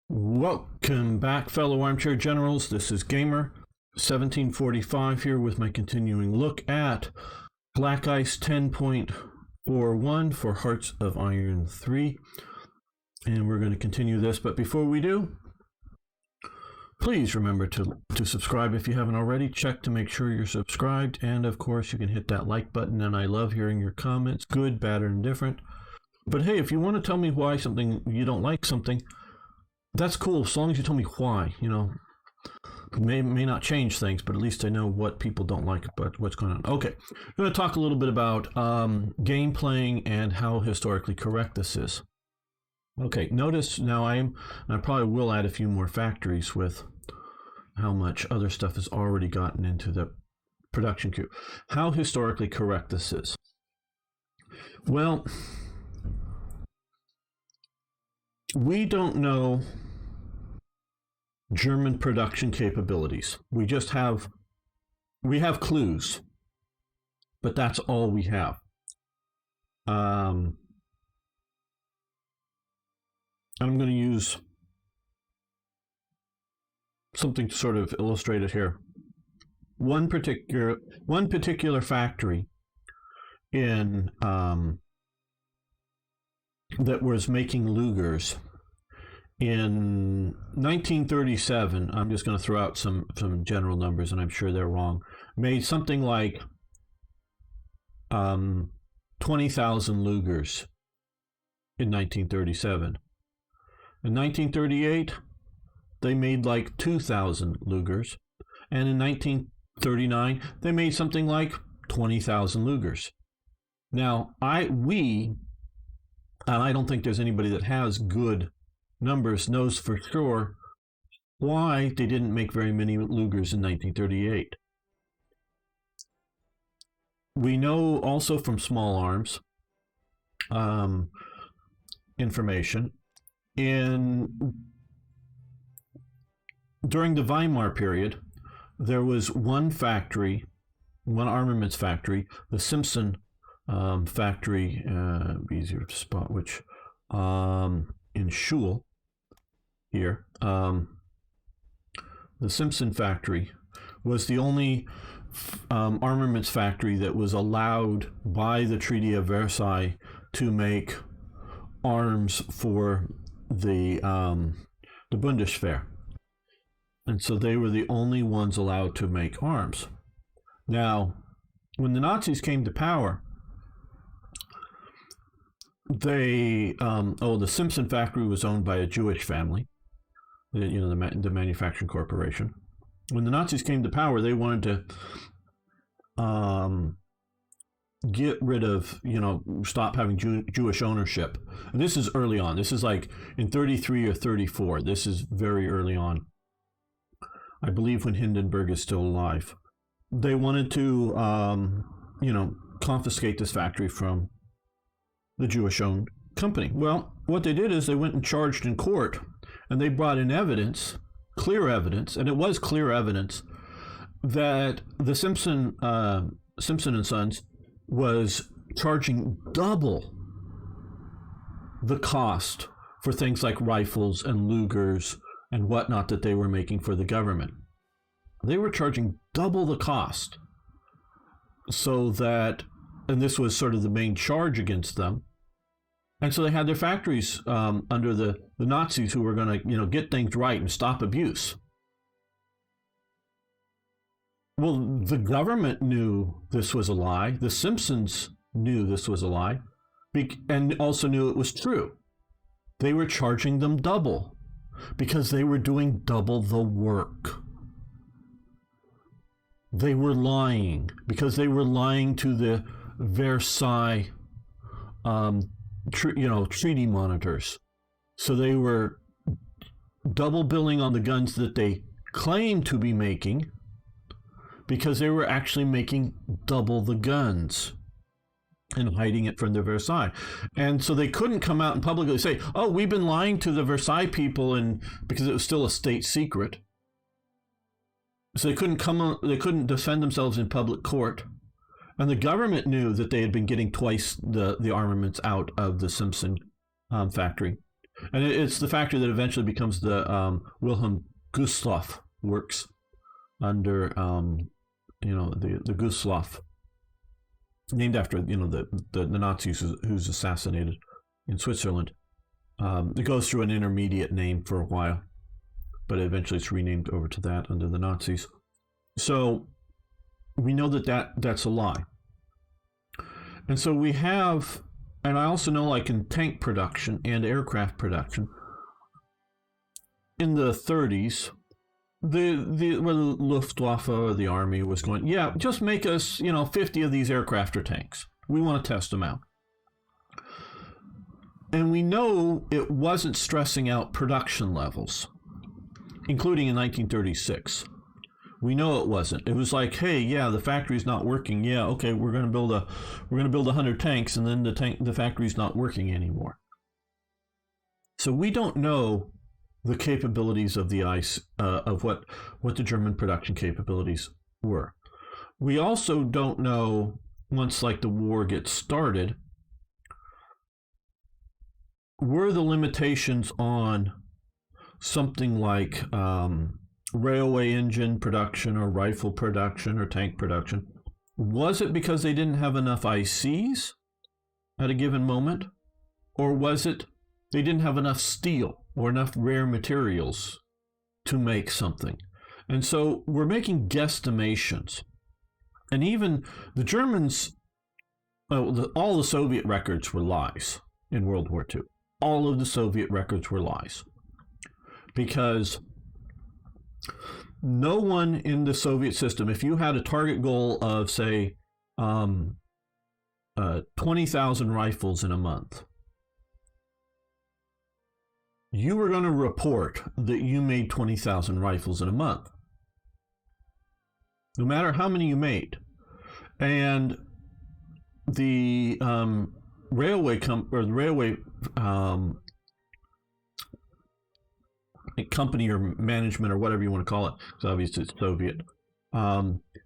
Welcome back, fellow armchair generals. This is Gamer 1745 here with my continuing look at Black Ice 10.41 for Hearts of Iron 3. And we're going to continue this, but before we do, please remember to subscribe if you haven't already. Check to make sure you're subscribed, and of course you can hit that like button, and I love hearing your comments, good, bad, or indifferent. But hey, if you want to tell me why you don't like something, that's cool, as long as you tell me why. You know, may not change things, but at least I know what people don't like about what's going on. Okay, I'm going to talk a little bit about game playing and how historically correct this is. Okay, notice now I probably will add a few more factories with how much other stuff has already gotten into the production queue. How historically correct this is. Well, we don't know German production capabilities. We have clues, but that's all we have. I'm going to use something to sort of illustrate it here. One particular factory in that was making Lugers in 1937. I'm just going to throw out some general numbers, and I'm sure they're wrong. Made something like 20,000 Lugers in 1937. In 1938, they made like 2,000 Lugers, and in 1939, they made something like 20,000 Lugers. Now, I don't think there's anybody that has good numbers knows for sure why they didn't make very many Lugers in 1938. We know also from small arms information. During the Weimar period, there was one armaments factory, the Simpson Factory, easier to spot which, in Schul here. The Simpson Factory was the only armaments factory that was allowed by the Treaty of Versailles to make arms for the Bundeswehr, and so they were the only ones allowed to make arms. Now, when the Nazis came to power, the Simpson Factory was owned by a Jewish family, the manufacturing corporation. When the Nazis came to power, they wanted to get rid of, stop having Jewish ownership. And this is early on. This is like in 33 or 34. This is very early on. I believe when Hindenburg is still alive. They wanted to, confiscate this factory from the Jewish-owned company. Well, what they did is they went and charged in court, and they brought in evidence, clear evidence, and it was clear evidence, that the Simpson and Sons was charging double the cost for things like rifles and Lugers and whatnot that they were making for the government. They were charging double the cost, so that, and this was sort of the main charge against them, and so they had their factories under the Nazis, who were going to get things right and stop abuse. Well, the government knew this was a lie. The Simpsons knew this was a lie, and also knew it was true. They were charging them double because they were doing double the work. They were lying because they were lying to the Versailles, treaty monitors. So they were double billing on the guns that they claimed to be making, because they were actually making double the guns and hiding it from the Versailles. And so they couldn't come out and publicly say, oh, we've been lying to the Versailles people, and because it was still a state secret. So they couldn't defend themselves in public court. And the government knew that they had been getting twice the armaments out of the Simpson factory. And it's the factory that eventually becomes the Wilhelm Gustloff works under, the Gustloff, named after, the Nazis who's assassinated in Switzerland. It goes through an intermediate name for a while, but eventually it's renamed over to that under the Nazis. So we know that's a lie. And so we have, and I also know, like in tank production and aircraft production, in the 30s, the Luftwaffe or the Army was going, yeah, just make us, 50 of these aircraft or tanks. We want to test them out. And we know it wasn't stressing out production levels, including in 1936. We know it wasn't. It was like, hey, yeah, the factory's not working. Yeah, okay, we're going to build 100 tanks, and then the factory's not working anymore. So we don't know the capabilities of the ice, of what the German production capabilities were. We also don't know, once like the war gets started, were the limitations on something like railway engine production or rifle production or tank production, was it because they didn't have enough ICs at a given moment? Or was it they didn't have enough steel or enough rare materials to make something? And so we're making guesstimations. And even the Germans, all the Soviet records were lies in World War II. All of the Soviet records were lies. Because no one in the Soviet system, if you had a target goal of, say, 20,000 rifles in a month, you were going to report that you made 20,000 rifles in a month, no matter how many you made. And the railway company or management or whatever you want to call it, because obviously it's Soviet,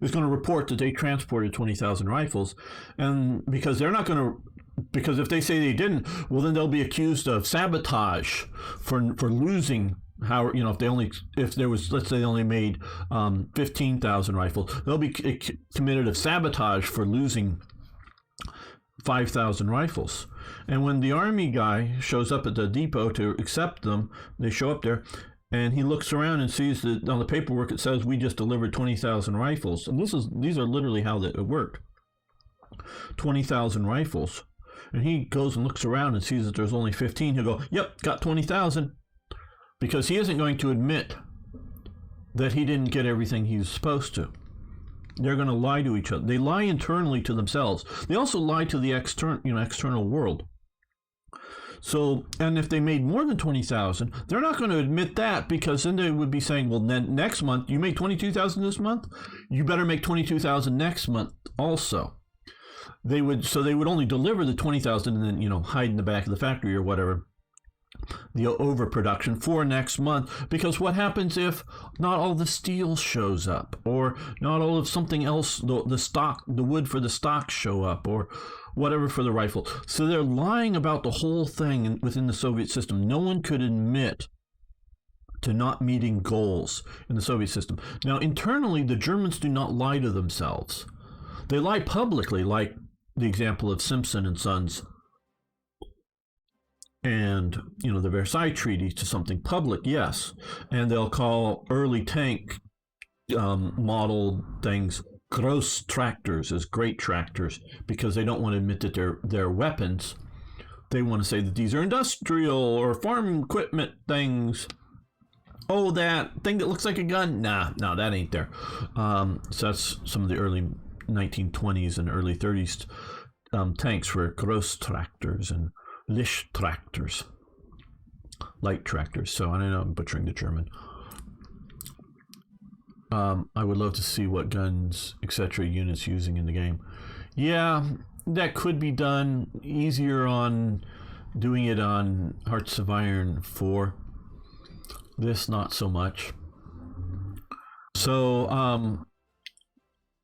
is going to report that they transported 20,000 rifles, and because if they say they didn't, well, then they'll be accused of sabotage for losing. If there was, let's say they only made 15,000 rifles, they'll be committed of sabotage for losing 5,000 rifles. And when the Army guy shows up at the depot to accept them, they show up there, and he looks around and sees that on the paperwork it says we just delivered 20,000 rifles. And these are literally how it worked. 20,000 rifles. And he goes and looks around and sees that there's only 15. He'll go, yep, got 20,000. Because he isn't going to admit that he didn't get everything he was supposed to. They're going to lie to each other. They lie internally to themselves. They also lie to the external world. So, and if they made more than 20,000, they're not going to admit that, because then they would be saying, well, then next month, you made 22,000 this month? You better make 22,000 next month also. They would only deliver the 20,000 and then, hide in the back of the factory or whatever, the overproduction for next month. Because what happens if not all the steel shows up, or not all of something else, the wood for the stock show up, or whatever for the rifle? So they're lying about the whole thing within the Soviet system. No one could admit to not meeting goals in the Soviet system. Now, internally, the Germans do not lie to themselves. They lie publicly, like the example of Simpson and Sons and, the Versailles Treaty, to something public, yes. And they'll call early tank model things gross tractors, as great tractors, because they don't want to admit that they're weapons. They want to say that these are industrial or farm equipment things. Oh, that thing that looks like a gun? Nah, that ain't there. So that's some of the early 1920s and early 30s tanks were gross tractors and Licht tractors, light tractors. So I know I'm butchering the German. I would love to see what guns, etc. units using in the game. Yeah, that could be done easier on doing it on Hearts of Iron 4. This, not so much. So,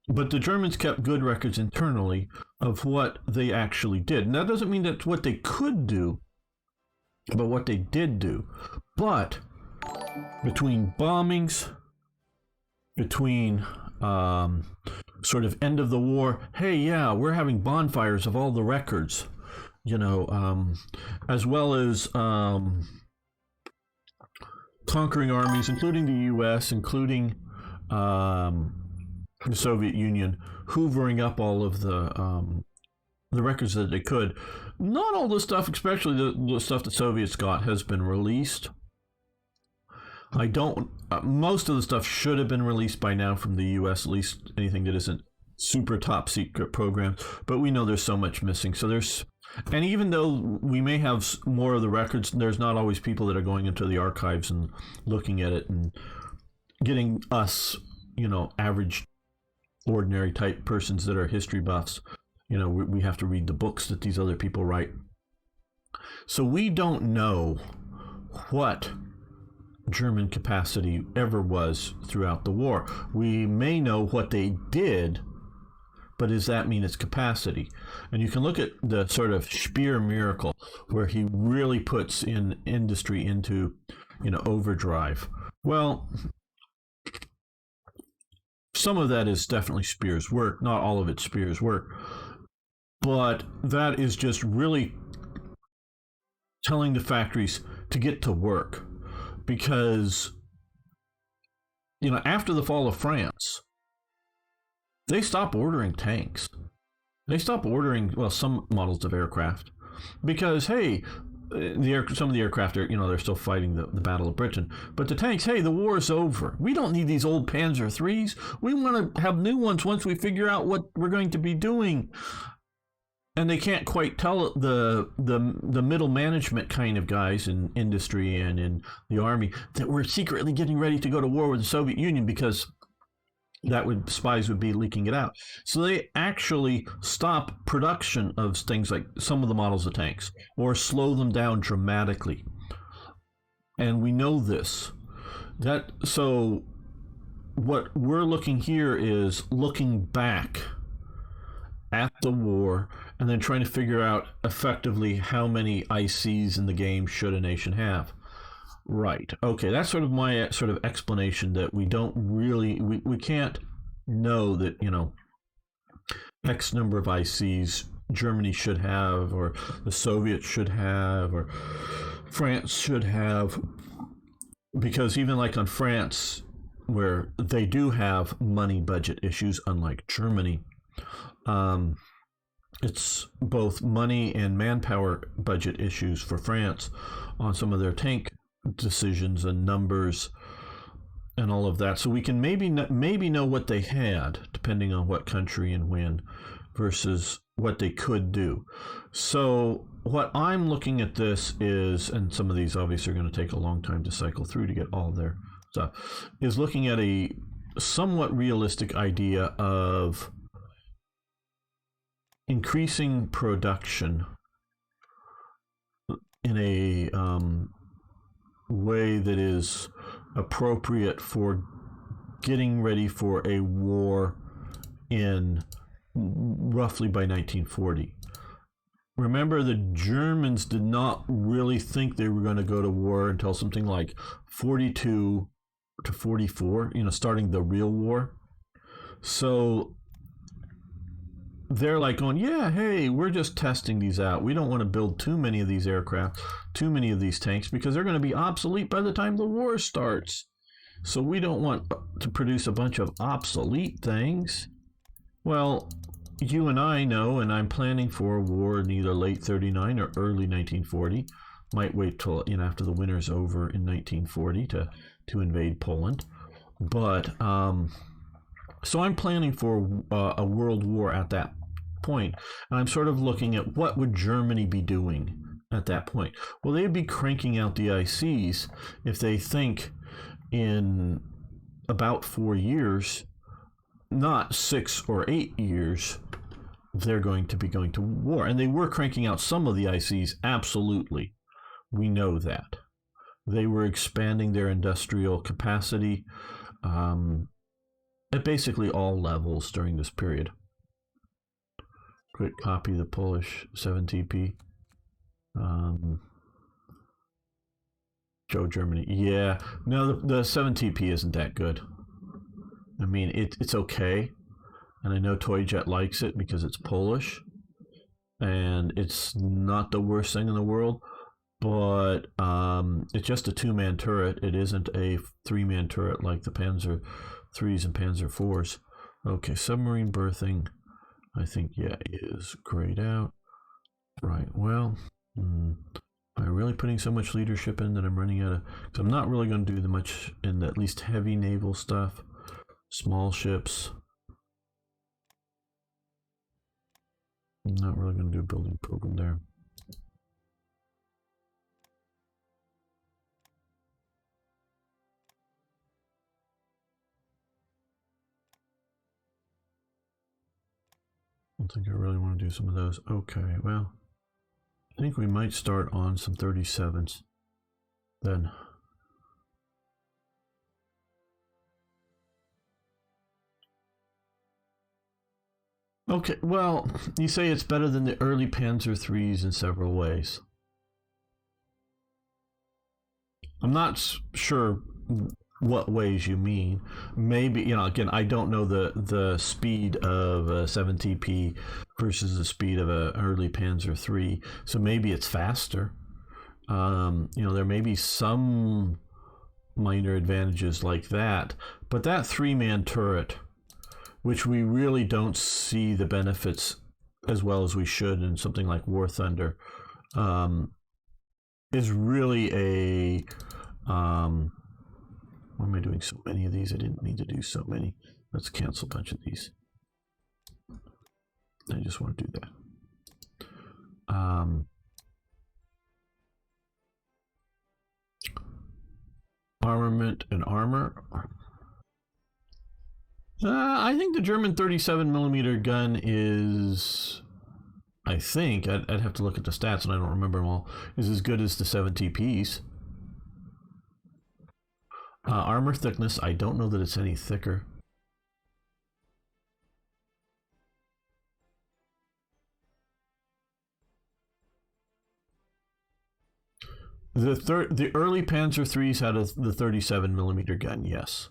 but the Germans kept good records internally of what they actually did. And that doesn't mean that's what they could do. about what they did do. But between bombings, between sort of end of the war, hey, yeah, we're having bonfires of all the records, as well as conquering armies, including the U.S., including the Soviet Union, hoovering up all of the records that they could. Not all the stuff, especially the stuff the Soviets got, has been released. Most of the stuff should have been released by now from the U.S., at least anything that isn't super top secret programs. But we know there's so much missing. And even though we may have more of the records, there's not always people that are going into the archives and looking at it and getting us, average, ordinary type persons that are history buffs. We have to read the books that these other people write. So we don't know what German capacity ever was throughout the war. We may know what they did, but does that mean it's capacity? And you can look at the sort of Speer miracle, where he really puts in industry into, overdrive. Well, some of that is definitely Speer's work. Not all of it's Speer's work. But that is just really telling the factories to get to work. Because, after the fall of France, they stopped ordering tanks. They stopped ordering, some models of aircraft. Because, hey, some of the aircraft are, they're still fighting the Battle of Britain. But the tanks, hey, the war is over. We don't need these old Panzer IIIs. We want to have new ones once we figure out what we're going to be doing. And they can't quite tell the middle management kind of guys in industry and in the army that we're secretly getting ready to go to war with the Soviet Union, because spies would be leaking it out. So they actually stop production of things like some of the models of tanks, or slow them down dramatically. And we know this. So what we're looking here is looking back at the war and then trying to figure out effectively how many ICs in the game should a nation have. Right. Okay, that's sort of my sort of explanation, that we don't really, we can't know that, X number of ICs Germany should have, or the Soviets should have, or France should have. Because even like on France, where they do have money budget issues, unlike Germany, it's both money and manpower budget issues for France on some of their tank decisions and numbers and all of that. So we can maybe know what they had, depending on what country and when, versus what they could do. So what I'm looking at this is, and some of these obviously are going to take a long time to cycle through to get all their stuff, is looking at a somewhat realistic idea of increasing production in a way that is appropriate for getting ready for a war in roughly by 1940. Remember, the Germans did not really think they were going to go to war until something like 42 to 44, starting the real war. So they're like going, yeah, hey, we're just testing these out. We don't want to build too many of these aircraft, too many of these tanks, because they're going to be obsolete by the time the war starts. So we don't want to produce a bunch of obsolete things. Well, you and I know, and I'm planning for a war in either late 39 or early 1940. Might wait till after the winter's over in 1940 to invade Poland. But so I'm planning for a world war at that point. And I'm sort of looking at what would Germany be doing at that point. Well, they'd be cranking out the ICs if they think in about 4 years, not 6 or 8 years, they're going to be going to war. And they were cranking out some of the ICs, absolutely. We know that. They were expanding their industrial capacity at basically all levels during this period. Quick copy of the Polish 7TP. Joe Germany. Yeah. No, the 7TP isn't that good. I mean, it's okay. And I know Toyjet likes it because it's Polish. And it's not the worst thing in the world. But it's just a 2-man turret. It isn't a 3-man turret like the Panzer 3s and Panzer 4s. Okay, submarine berthing, I think, yeah, is grayed out. Right, well, am I really putting so much leadership in that I'm running out of... Because I'm not really going to do much in at least heavy naval stuff. Small ships. I'm not really going to do a building program there. I don't think I really want to do some of those. Okay, well, I think we might start on some 37s then. Okay, well, you say it's better than the early Panzer IIIs in several ways. I'm not sure what ways you mean. Maybe, you know, again, I don't know the speed of a 7TP versus the speed of an early Panzer III, so maybe it's faster. You know, there may be some minor advantages like that, but that 3-man turret, which we really don't see the benefits as well as we should in something like War Thunder, is really a... why am I doing so many of these? I didn't need to do so many. Let's cancel a bunch of these. I just want to do that. Armament and Armor. I think the German 37mm gun is... I think, I'd have to look at the stats and I don't remember them all, is as good as the 7TPs. Armor thickness, I don't know that it's any thicker. The early Panzer IIIs had the 37mm gun, yes.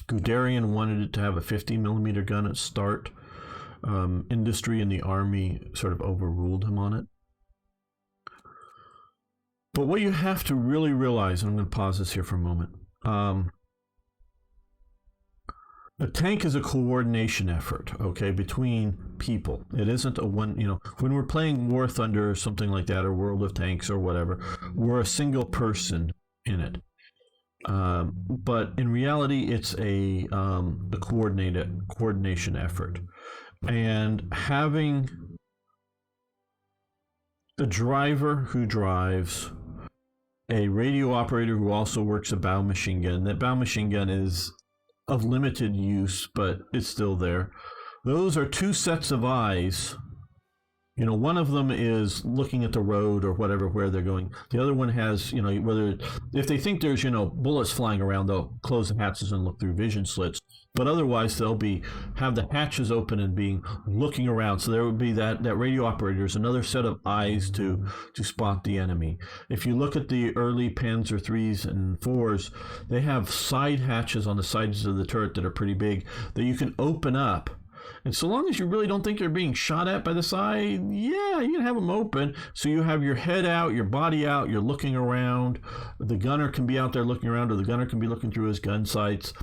Guderian wanted it to have a 50mm gun at start. Industry and the Army sort of overruled him on it. But what you have to really realize, and I'm going to pause this here for a moment, a tank is a coordination effort, okay, between people. It isn't a one, you know, when we're playing War Thunder or something like that, or World of Tanks or whatever, we're a single person in it. But in reality, it's a coordination effort. And having a driver who drives, a radio operator who also works a bow machine gun. That bow machine gun is of limited use, but it's still there. Those are two sets of eyes. You know, one of them is looking at the road or whatever, where they're going. The other one has, you know, whether, if they think there's, you know, bullets flying around, they'll close the hatches and look through vision slits. But otherwise, they'll have the hatches open and looking around. So there would be that radio operator is another set of eyes to spot the enemy. If you look at the early Panzer IIIs and IVs, they have side hatches on the sides of the turret that are pretty big that you can open up. And so long as you really don't think you're being shot at by the side, yeah, you can have them open. So you have your head out, your body out, you're looking around. The gunner can be out there looking around, or the gunner can be looking through his gun sights.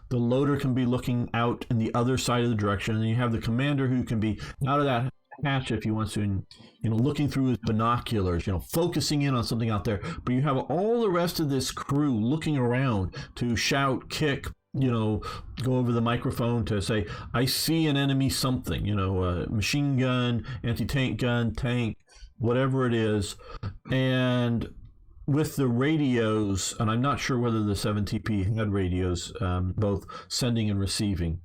The loader can be looking out in the other side of the direction. And you have the commander who can be out of that hatch if he wants to, you know, looking through his binoculars, you know, focusing in on something out there. But you have all the rest of this crew looking around to shout, kick, you know, go over the microphone to say, I see an enemy something, you know, machine gun, anti-tank gun, tank, whatever it is. And with the radios, and I'm not sure whether the 7TP had radios, both sending and receiving.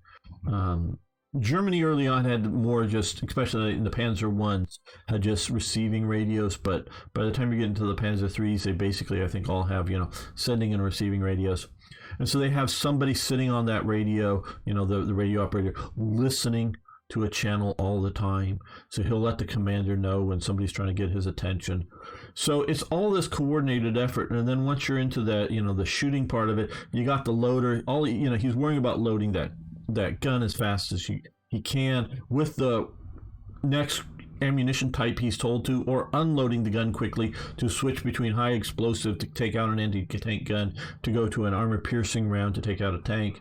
Germany early on had more, just, especially in the Panzer Is, had just receiving radios, but by the time you get into the Panzer IIIs, they basically, I think, all have, you know, sending and receiving radios. And so they have somebody sitting on that radio, you know, the radio operator, listening to a channel all the time. So he'll let the commander know when somebody's trying to get his attention. So it's all this coordinated effort. And then once you're into that, the shooting part of it, you got the loader. He's worrying about loading that gun as fast as he can with the next ammunition type he's told to, or unloading the gun quickly to switch between high explosive to take out an anti-tank gun to go to an armor-piercing round to take out a tank.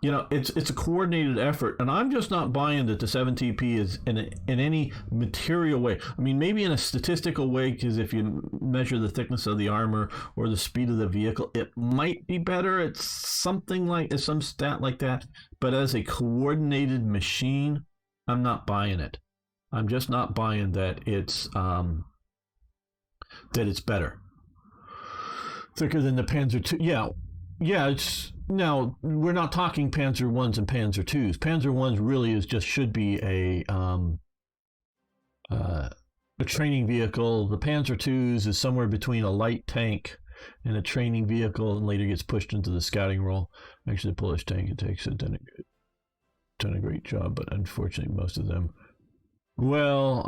It's a coordinated effort, and I'm just not buying that the 7TP is in any material way. I mean, maybe in a statistical way, because if you measure the thickness of the armor or the speed of the vehicle, it might be better. It's some stat like that. But as a coordinated machine, I'm not buying it. I'm just not buying that it's better. Thicker than the Panzer II. Yeah. It's now we're not talking Panzer Is and Panzer Is. Panzer Is really should be a training vehicle. The Panzer Is is somewhere between a light tank and a training vehicle, and later gets pushed into the scouting role. Actually, the Polish tank attacks have done a great job, but unfortunately, most of them. Well,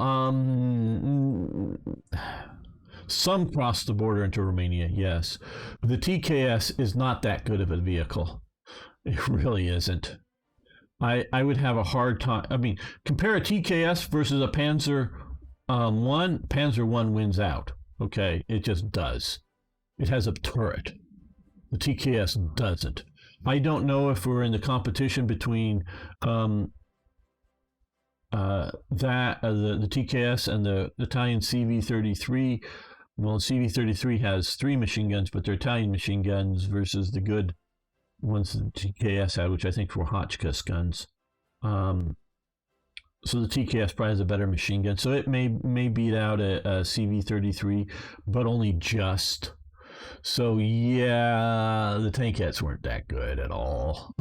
some crossed the border into Romania, yes. The TKS is not that good of a vehicle. It really isn't. I would have a hard time. I mean, compare a TKS versus a Panzer I. Panzer I wins out. Okay, it just does. It has a turret. The TKS doesn't. I don't know if we're in the competition between the TKS and the Italian CV-33. Well, CV-33 has 3 machine guns, but they're Italian machine guns versus the good ones that the TKS had, which I think were Hotchkiss guns. So the TKS probably has a better machine gun. So it may beat out a CV-33, but only just. So yeah, the tankettes weren't that good at all.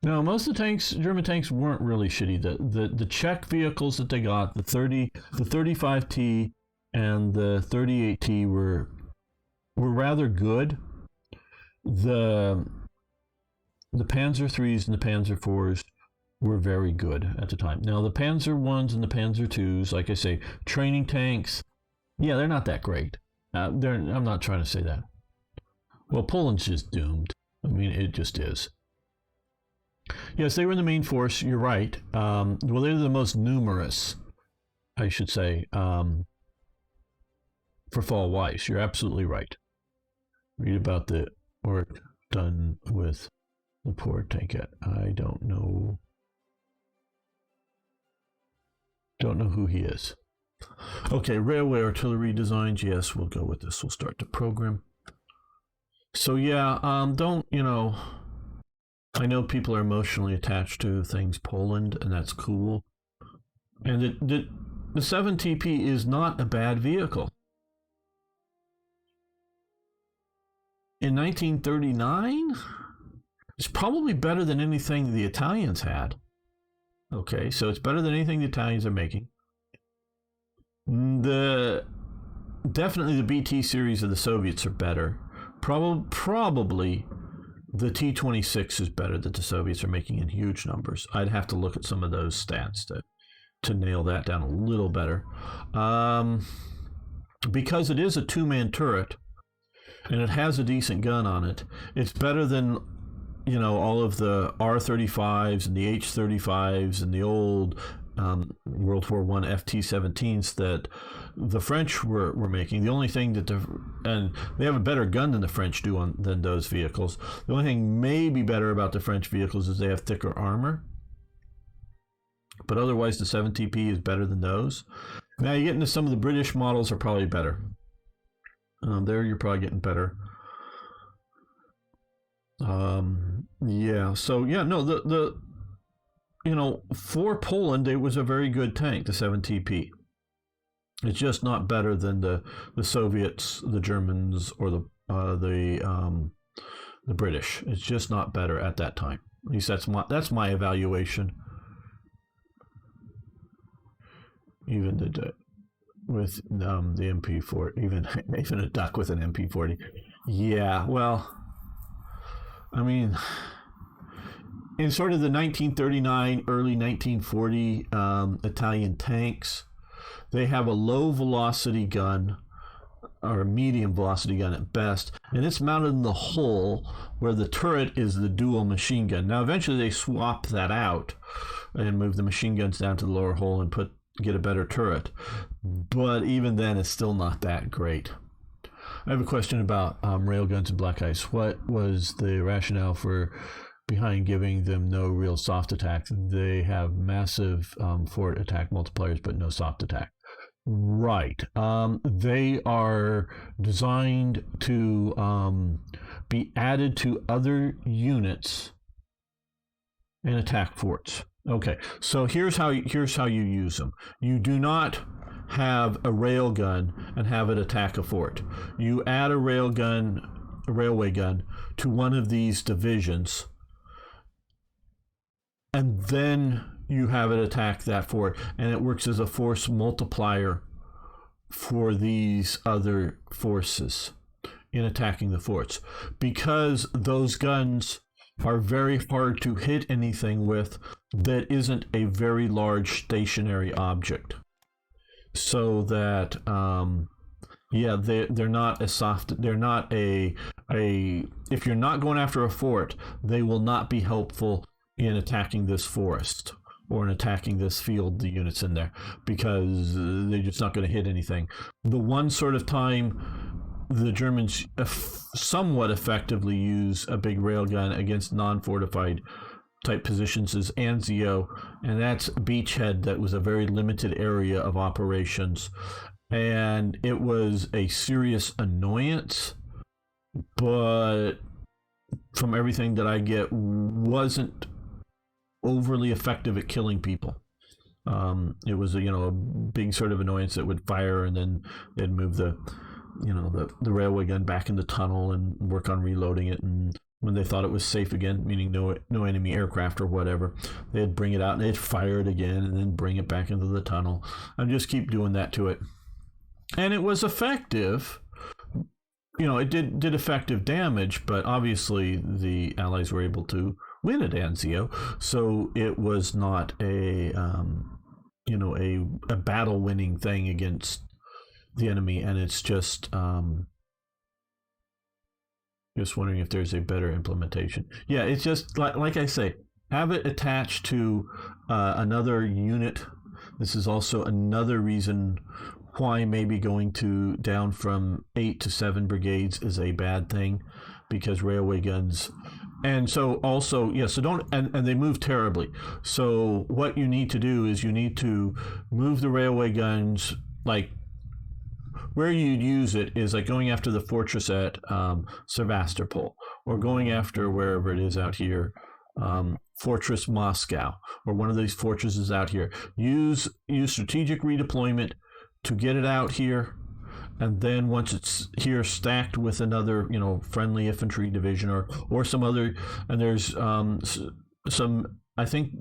No, most of the tanks, German tanks, weren't really shitty. The Czech vehicles that they got, the 35T and the 38T were rather good. The Panzer IIIs and the Panzer IVs were very good at the time. Now the Panzer Is and the Panzer IIs, like I say, training tanks, yeah, they're not that great. I'm not trying to say that. Well, Poland's just doomed. I mean, it just is. Yes, they were in the main force. You're right. Well, they're the most numerous, I should say, for Fall Weiss. You're absolutely right. Read about the work done with the poor tankette. I don't know who he is. Okay, railway artillery designs. Yes, we'll go with this. We'll start the program. So yeah, I know people are emotionally attached to things Poland, and that's cool. And the 7TP is not a bad vehicle. In 1939, it's probably better than anything the Italians had. Okay, so it's better than anything the Italians are making. Definitely the BT series of the Soviets are better. Probably the T-26 is better that the Soviets are making in huge numbers. I'd have to look at some of those stats to nail that down a little better. Because it is a 2-man turret and it has a decent gun on it, it's better than all of the R-35s and the H-35s and the old World War I FT-17s that the French were making. The only thing and they have a better gun than the French do than those vehicles. The only thing maybe better about the French vehicles is they have thicker armor. But otherwise, the 7TP is better than those. Now you get into some of the British models are probably better. There you're probably getting better. Yeah. So yeah, no, for Poland, it was a very good tank, the 7TP. It's just not better than the Soviets, the Germans, or the British. It's just not better at that time. At least that's my evaluation. Even with the MP40, even a duck with an MP40. Yeah, well, I mean, in sort of the 1939, early 1940 Italian tanks, they have a low velocity gun, or a medium velocity gun at best, and it's mounted in the hull where the turret is the dual machine gun. Now eventually they swap that out and move the machine guns down to the lower hull and get a better turret, but even then it's still not that great. I have a question about railguns and black ice. What was the rationale behind giving them no real soft attack? They have massive forward attack multipliers, but no soft attack. Right. They are designed to be added to other units and attack forts. Okay, so here's how you use them. You do not have a railgun and have it attack a fort. You add a railway gun to one of these divisions, and then you have it attack that fort, and it works as a force multiplier for these other forces in attacking the forts, because those guns are very hard to hit anything with that isn't a very large stationary object. So that they're not as soft. They're not a if you're not going after a fort, they will not be helpful in attacking this forest or in attacking this field, the units in there, because they're just not going to hit anything. The one sort of time the Germans somewhat effectively use a big railgun against non-fortified type positions is Anzio, and that's a beachhead that was a very limited area of operations, and it was a serious annoyance, but from everything that I get, wasn't overly effective at killing people. It was a big sort of annoyance that would fire, and then they'd move the railway gun back in the tunnel and work on reloading it, and when they thought it was safe again, meaning no enemy aircraft or whatever, they'd bring it out and they'd fire it again and then bring it back into the tunnel and just keep doing that to it. And it was effective. It did effective damage, but obviously the Allies were able to win at Anzio, so it was not a battle winning thing against the enemy. And it's just wondering if there's a better implementation. Yeah, it's just like I say, have it attached to another unit. This is also another reason why maybe going down from 8 to 7 brigades is a bad thing, because railway guns. And so also, so don't, and they move terribly. So what you need to do is you need to move the railway guns, like where you'd use it is like going after the fortress at Sevastopol, or going after wherever it is out here, Fortress Moscow, or one of these fortresses out here. Use strategic redeployment to get it out here, and then once it's here stacked with another friendly infantry division or some other, and there's some, I think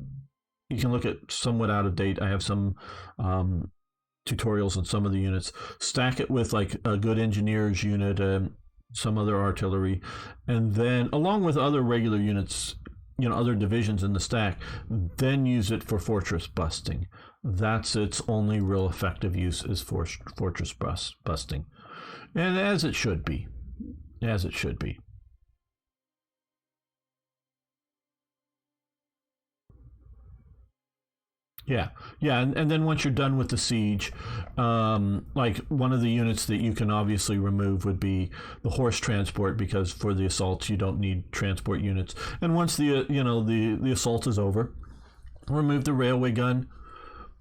you can look at somewhat out of date. I have some tutorials on some of the units. Stack it with like a good engineers unit, some other artillery, and then along with other regular units, other divisions in the stack, then use it for fortress busting. That's its only real effective use, is for fortress busting, and as it should be. Yeah, and then once you're done with the siege, like one of the units that you can obviously remove would be the horse transport, because for the assaults you don't need transport units. And once the assault is over, remove the railway gun,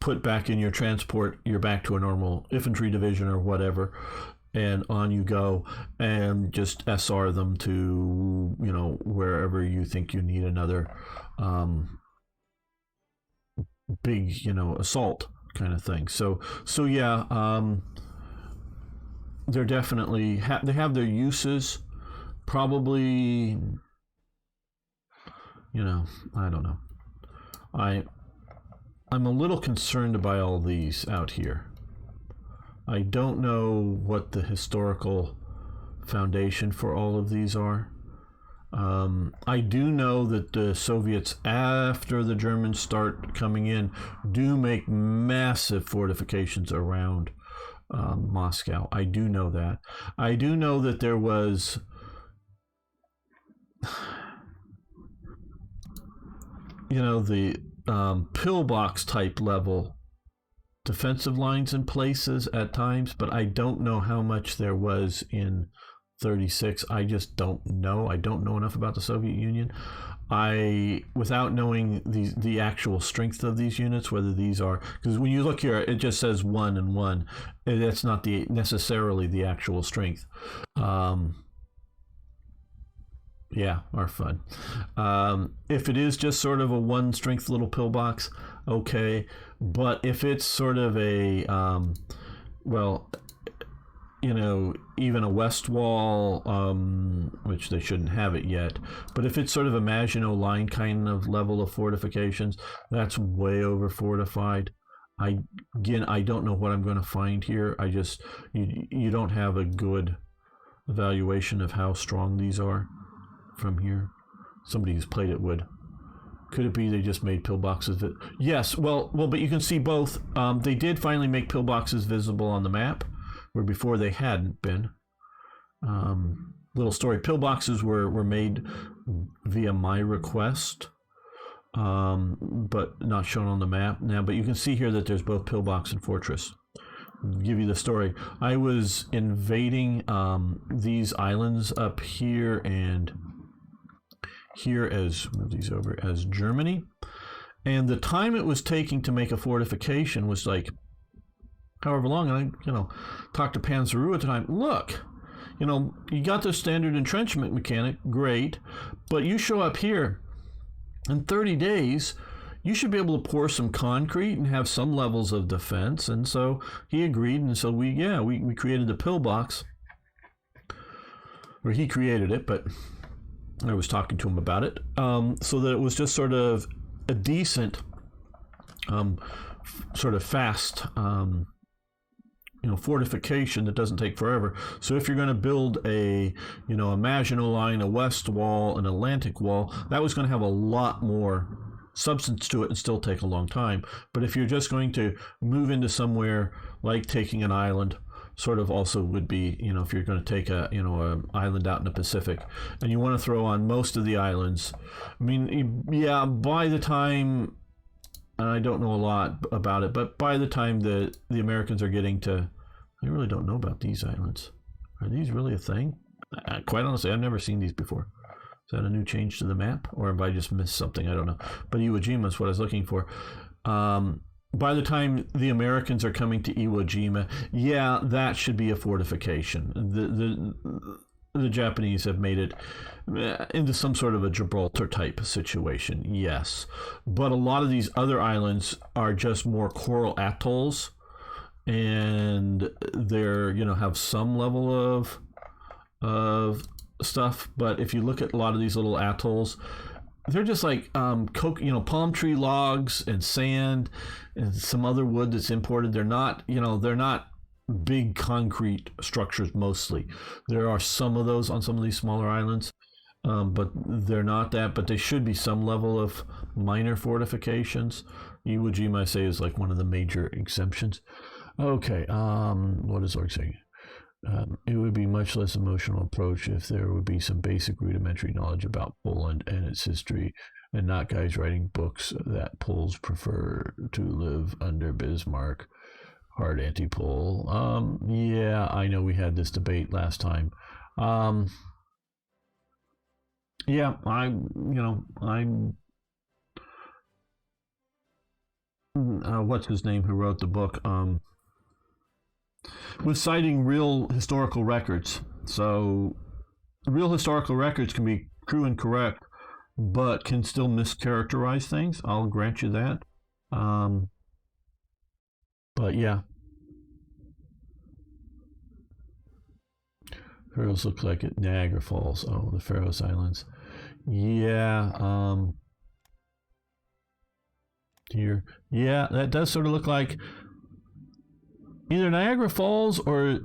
put back in your transport, you're back to a normal infantry division or whatever, and on you go, and just SR them to wherever you think you need another big assault kind of thing. So they're definitely they have their uses. Probably I don't know, I'm a little concerned by all these out here. I don't know what the historical foundation for all of these are. I do know that the Soviets, after the Germans start coming in, do make massive fortifications around Moscow. I do know that. I do know that there was the pillbox type level defensive lines in places at times, but I don't know how much there was in 36. I just don't know. I don't know enough about the Soviet Union. Without knowing the actual strength of these units, whether these are, because when you look here, it just says 1 and 1. That's not necessarily the actual strength. Yeah, are fun. If it is just sort of a 1 strength little pillbox, okay. But if it's sort of a, even a west wall, which they shouldn't have it yet, but if it's sort of a Maginot Line kind of level of fortifications, that's way over fortified. I don't know what I'm going to find here. You don't have a good evaluation of how strong these are from here. Somebody who's played it would. Could it be they just made pillboxes? Yes, well, but you can see both. They did finally make pillboxes visible on the map, where before they hadn't been. Little story, pillboxes were made via my request, but not shown on the map now. But you can see here that there's both pillbox and fortress. I'll give you the story. I was invading these islands up here and here as Germany, and the time it was taking to make a fortification was like however long. And I talked to Panzeru at the time. Look, you got the standard entrenchment mechanic, great, but you show up here in 30 days, you should be able to pour some concrete and have some levels of defense. And so he agreed, and so we created the pillbox, or he created it, but I was talking to him about it, so that it was just sort of a decent, sort of fast, fortification that doesn't take forever. So if you're going to build a Maginot Line, a west wall, an Atlantic wall, that was going to have a lot more substance to it and still take a long time. But if you're just going to move into somewhere like taking an island, sort of also would be, if you're going to take a island out in the Pacific and you want to throw on most of the islands, I mean, yeah, by the time, and I don't know a lot about it, but by the time the Americans are getting to, I really don't know about these islands. Are these really a thing? Quite honestly, I've never seen these before. Is that a new change to the map, or have I just missed something? I don't know. But Iwo Jima is what I was looking for. By the time the Americans are coming to Iwo Jima, yeah, that should be a fortification. The Japanese have made it into some sort of a Gibraltar type situation, yes. But a lot of these other islands are just more coral atolls, and they're have some level of stuff. But if you look at a lot of these little atolls, they're just like palm tree logs and sand and some other wood that's imported. They're not big concrete structures mostly. There are some of those on some of these smaller islands, but they're not that. But they should be some level of minor fortifications. Iwo Jima, I say, is like one of the major exemptions. Okay, what is Org saying? It would be much less emotional approach if there would be some basic rudimentary knowledge about Poland and its history, and not guys writing books that Poles prefer to live under Bismarck. Hard anti-Pole. Yeah, I know we had this debate last time. Yeah, I'm what's his name who wrote the book? Was citing real historical records. So real historical records can be true and correct, but can still mischaracterize things. I'll grant you that. But yeah. Faroes look like it. Niagara Falls. Oh, the Faroe Islands. Yeah. Here. Yeah, that does sort of look like either Niagara Falls or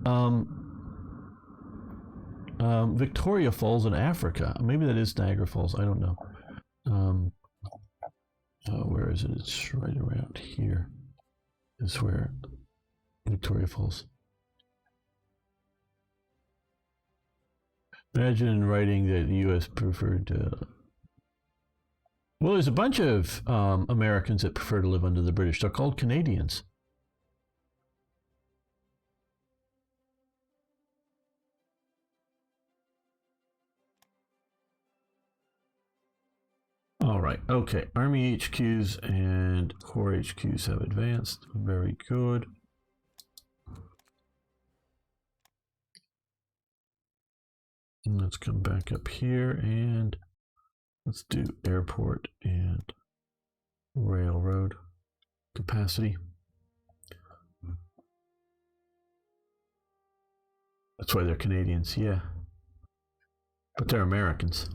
Victoria Falls in Africa. Maybe that is Niagara Falls. I don't know. Where is it? It's right around here. Is where Victoria Falls. Imagine writing that the U.S. preferred. Well, there's a bunch of Americans that prefer to live under the British. They're called Canadians. All right. Okay. Army HQs and Corps HQs have advanced. Very good. And let's come back up here and let's do airport and railroad capacity. That's why they're Canadians, yeah. But they're Americans.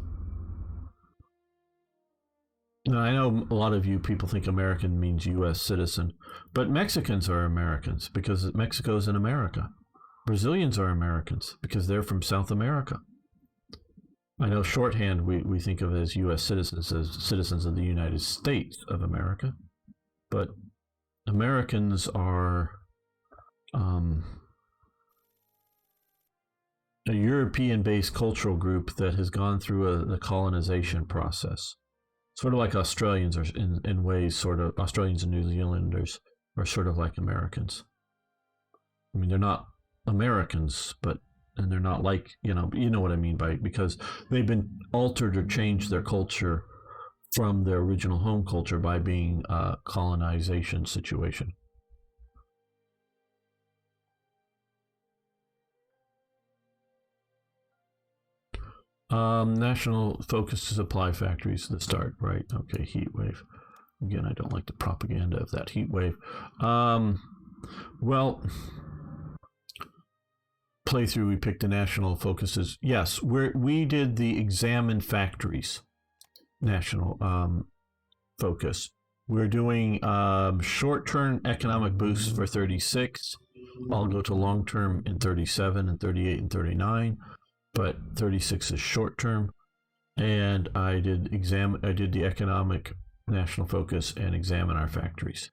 Now, I know a lot of you people think American means U.S. citizen, but Mexicans are Americans because Mexico's in America. Brazilians are Americans because they're from South America. I know shorthand we think of as U.S. citizens as citizens of the United States of America, but Americans are a European-based cultural group that has gone through the colonization process. Sort of like Australians are in ways, sort of Australians and New Zealanders are sort of like Americans. I mean, they're not Americans, and they're not like, you know what I mean by, because they've been altered or changed their culture from their original home culture by being a colonization situation. National focus to supply factories to start, right? Okay, heat wave. Again, I don't like the propaganda of that heat wave. Well, playthrough, we picked the national focuses. Yes, we did the examine factories national focus. We're doing short-term economic boosts for 36. I'll go to long-term in 37 and 38 and 39. But 36 is short term, and I did the economic national focus and examine our factories.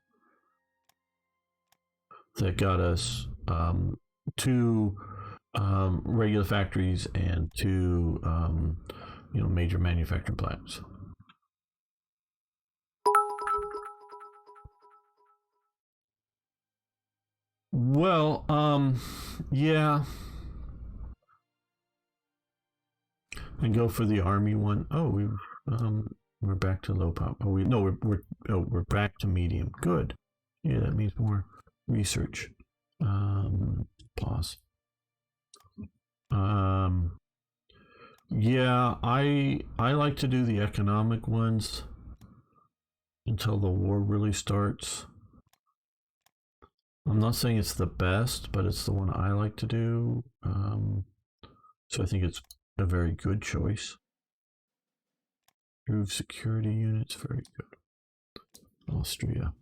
That got us 2 regular factories and 2 major manufacturing plants. Well, yeah. And go for the Army one. Oh, we're back to low power. We're back to medium. Good. Yeah, that means more research. Pause. Yeah, I like to do the economic ones until the war really starts. I'm not saying it's the best, but it's the one I like to do. So I think it's a very good choice. Improve security units, very good. Austria.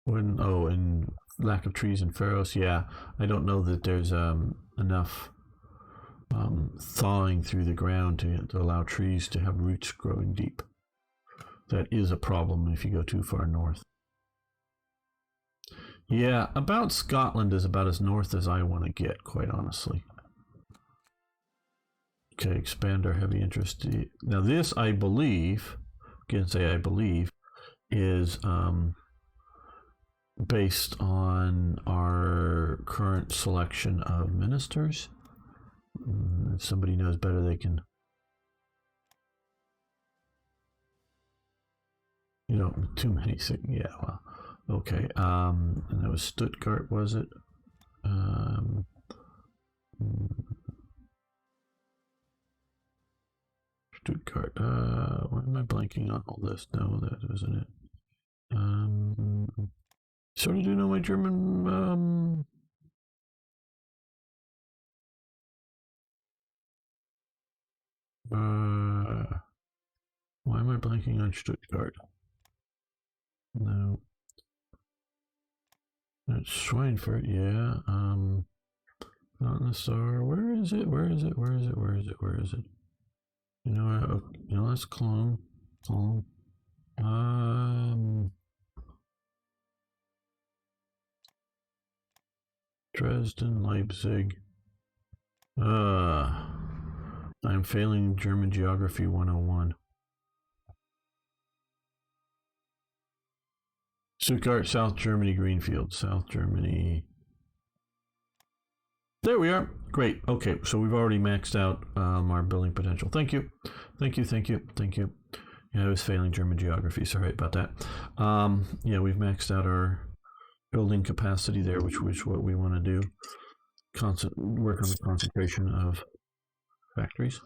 And lack of trees in Faroes. Yeah, I don't know that there's enough thawing through the ground to allow trees to have roots growing deep. That is a problem if you go too far north. Yeah, about Scotland is about as north as I want to get, quite honestly. Okay, expand our heavy interest. Now this, I believe, I believe, is based on our current selection of ministers. If somebody knows better, they can. Too many things. Yeah, well, okay. And that was Stuttgart, was it? Stuttgart. Why am I blanking on all this? No, that wasn't it. Sort of do know my German. Why am I blanking on Stuttgart? No. That's Schweinfurt, yeah. Not in the star. Where is it? Where is it? Where is it? Where is it? Where is it? You know, that's Cologne. Cologne. Dresden, Leipzig. I'm failing German Geography 101. Stuttgart, South Germany, Greenfield, South Germany. There we are. Great. Okay, so we've already maxed out our building potential. Thank you. Thank you, thank you, thank you. Yeah, I was failing German Geography. Sorry about that. Yeah, we've maxed out our building capacity there, which is what we want to do. Work on the concentration of factories.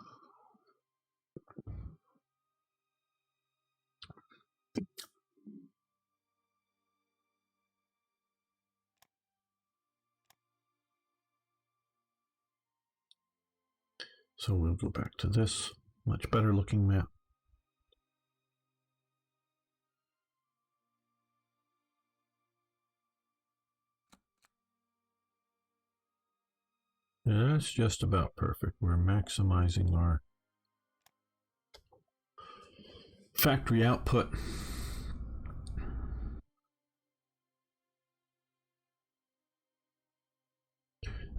So we'll go back to this much better looking map. Yeah, that's just about perfect. We're maximizing our factory output.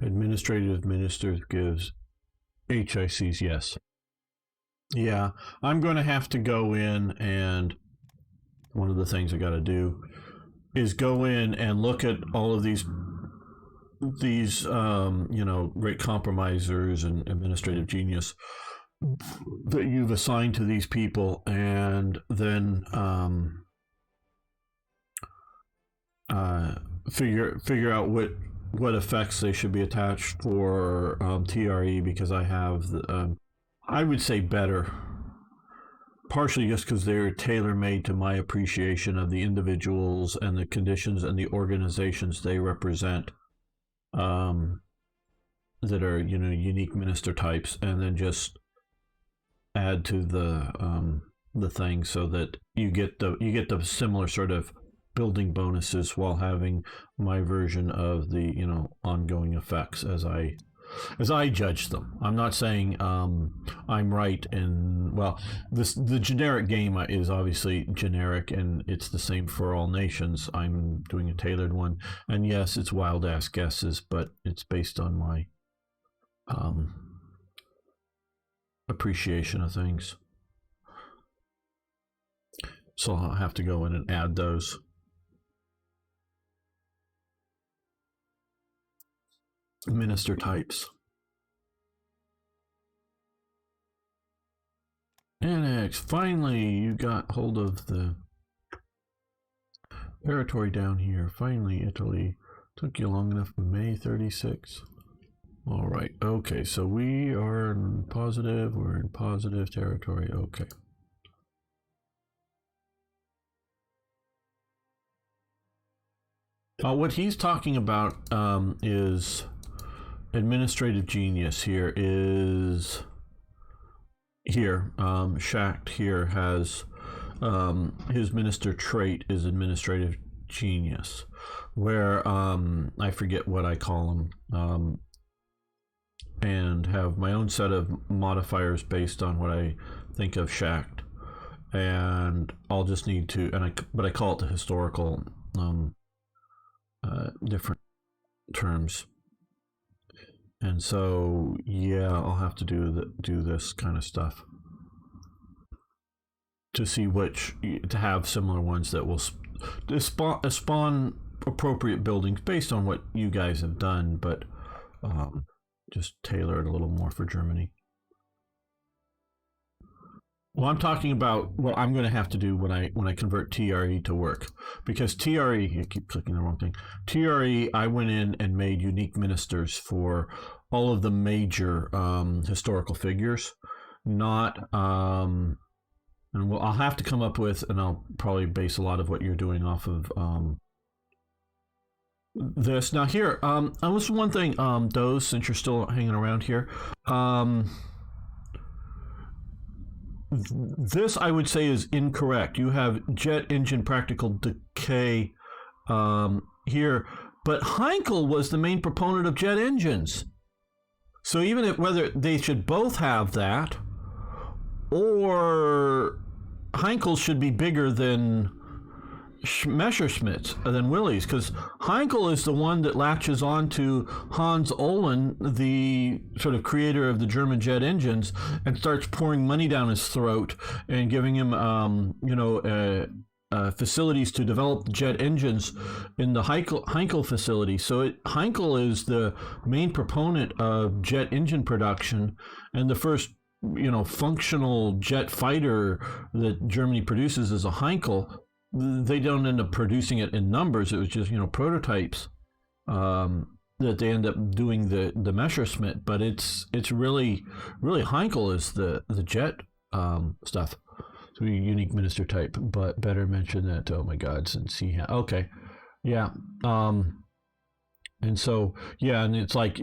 Administrative minister gives HICs, yes. Yeah, I'm going to have to go in, and one of the things I got to do is go in and look at all of these great compromisers and administrative genius that you've assigned to these people, and then figure out what effects they should be attached for TRE, because I have I would say better, partially just because they're tailor-made to my appreciation of the individuals and the conditions and the organizations they represent, that are unique minister types, and then just add to the thing so that you get the similar sort of building bonuses while having my version of the ongoing effects as I judge them. I'm not saying I'm right, and the generic game is obviously generic, and it's the same for all nations. I'm doing a tailored one, and yes, it's wild ass guesses, but it's based on my appreciation of things. So I'll have to go in and add those. Minister types. Annex. Finally, you got hold of the territory down here. Finally, Italy. Took you long enough. May 36. All right. Okay, so we are in positive. We're in positive territory. Okay. What he's talking about is administrative genius. Here is Schacht here has his minister trait is administrative genius, where I forget what I call him, and have my own set of modifiers based on what I think of Schacht, and I'll just need to but I call it the historical different terms. And so, yeah, I'll have to do this kind of stuff to see to have similar ones that will spawn appropriate buildings based on what you guys have done, but just tailor it a little more for Germany. Well, I'm talking about what I'm going to have to do when I convert TRE to work, because TRE, I keep clicking the wrong thing. TRE, I went in and made unique ministers for all of the major historical figures, not and I'll have to come up with, and I'll probably base a lot of what you're doing off of this. Now here, this is one thing, Doze, since you're still hanging around here. This, I would say, is incorrect. You have jet engine practical decay here. But Heinkel was the main proponent of jet engines. So even if whether they should both have that, or Heinkel should be bigger than Messerschmitt, than Willys, because Heinkel is the one that latches on to Hans Olin, the sort of creator of the German jet engines, and starts pouring money down his throat and giving him, facilities to develop jet engines in the Heinkel facility. So Heinkel is the main proponent of jet engine production, and the first functional jet fighter that Germany produces is a Heinkel. They don't end up producing it in numbers. It was just prototypes that they end up doing the Messerschmitt. But it's really Heinkel is the jet stuff. So unique minister type, but better mention that. Oh my God, since he okay, yeah. And so and it's like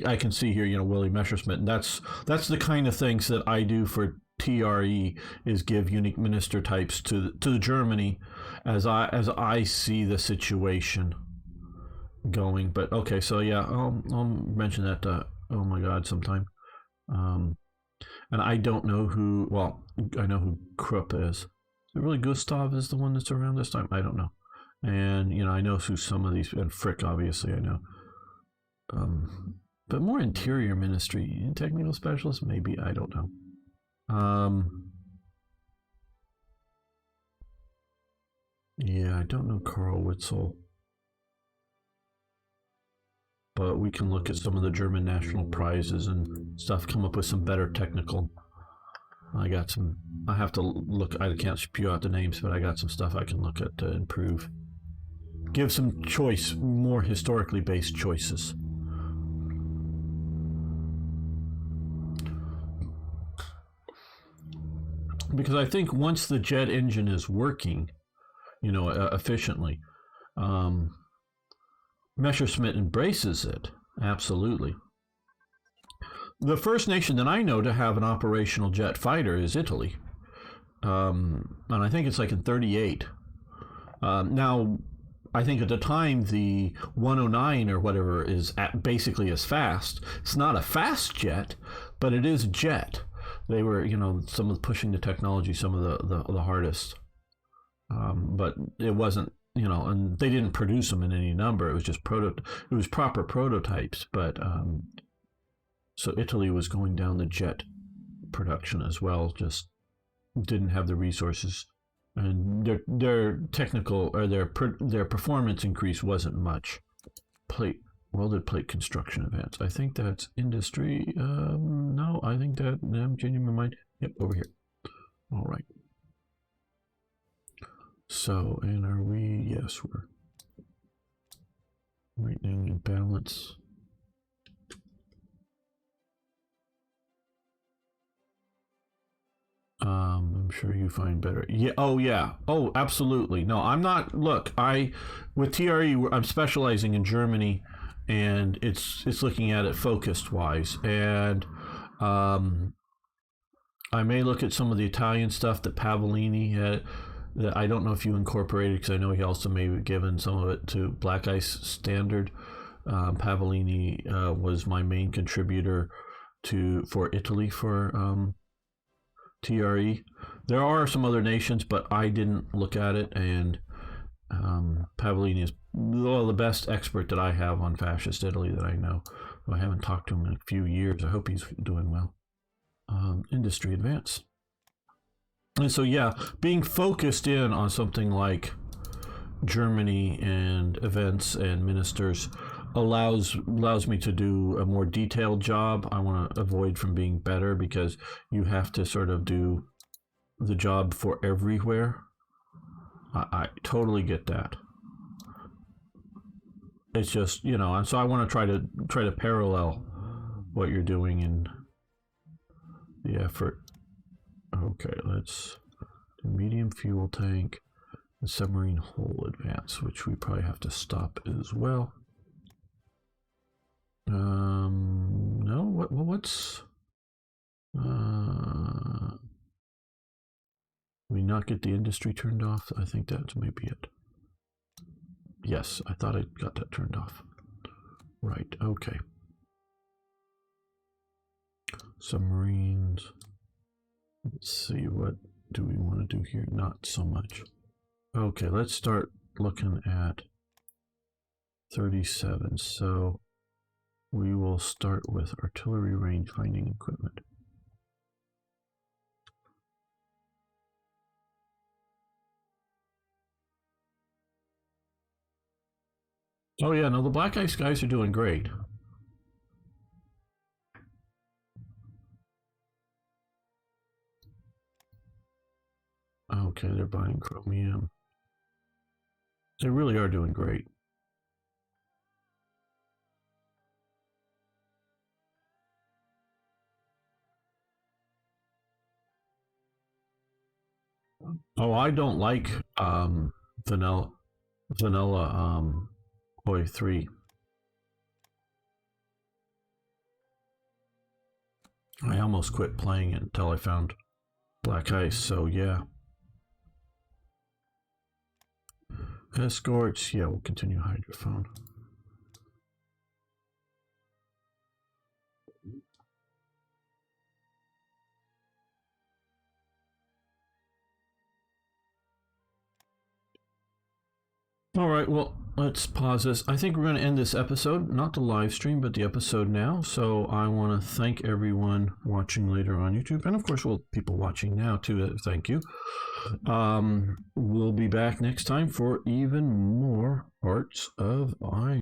I can see here Willie Messerschmitt, and that's the kind of things that I do for TRE, is give unique minister types to Germany as I see the situation going. But okay, so I'll mention that. Oh my God, sometime. And I don't know who. Well, I know who Krupp is. Is it really Gustav is the one that's around this time? I don't know. And I know who some of these, and Frick, obviously, I know. But more interior ministry, technical specialist, maybe, I don't know. I don't know Carl Witzel, but we can look at some of the German national prizes and stuff, come up with some better technical. I have to look, I can't spew out the names, but I got some stuff I can look at to improve. Give some choice, more historically based choices. Because I think once the jet engine is working, efficiently, Messerschmitt embraces it, absolutely. The first nation that I know to have an operational jet fighter is Italy. And I think it's like in 1938. Now, I think at the time the 109 or whatever is basically as fast. It's not a fast jet, but it is a jet. They were, some of pushing the technology, some of the hardest. But it wasn't, and they didn't produce them in any number. It was just it was proper prototypes. But so Italy was going down the jet production as well. Just didn't have the resources, and their technical or their performance increase wasn't much. Welded plate construction events. I think that's industry. No, I think that I'm changing my mind. Yep, over here. All right. So, and are we? Yes, we're right now in balance. I'm sure you find better. Yeah. Oh, yeah. Oh, absolutely. No, I'm not. Look, with TRE, I'm specializing in Germany, and it's looking at it focused wise, and I may look at some of the Italian stuff that Pavellini had. That I don't know if you incorporated, because I know he also may have given some of it to Black Ice Standard. Pavellini was my main contributor for Italy for TRE. There are some other nations, but I didn't look at it, and Pavellini is the best expert that I have on fascist Italy that I know. I haven't talked to him in a few years. I hope he's doing well. Industry advance. And so, being focused in on something like Germany and events and ministers allows me to do a more detailed job. I want to avoid from being better, because you have to sort of do the job for everywhere. I totally get that. It's just, and so I want to try to parallel what you're doing in the effort. Okay, let's do medium fuel tank and submarine hull advance, which we probably have to stop as well. No, what's we not get the industry turned off? I think that's maybe it. Yes, I thought I got that turned off. Right, okay. Submarines. Let's see, what do we want to do here? Not so much. Okay, let's start looking at 37. So we will start with artillery range finding equipment. Oh yeah, no, the Black Ice guys are doing great. Okay, they're buying chromium. They really are doing great. Oh, I don't like vanilla Koi 3. I almost quit playing it until I found Black Ice, so yeah. Escorts, yeah, we'll continue hydrophone. All right, well, let's pause this. I think we're going to end this episode, not the live stream, but the episode now. So I want to thank everyone watching later on YouTube, and of course, well, people watching now too. Thank you. We'll be back next time for even more Hearts of Iron.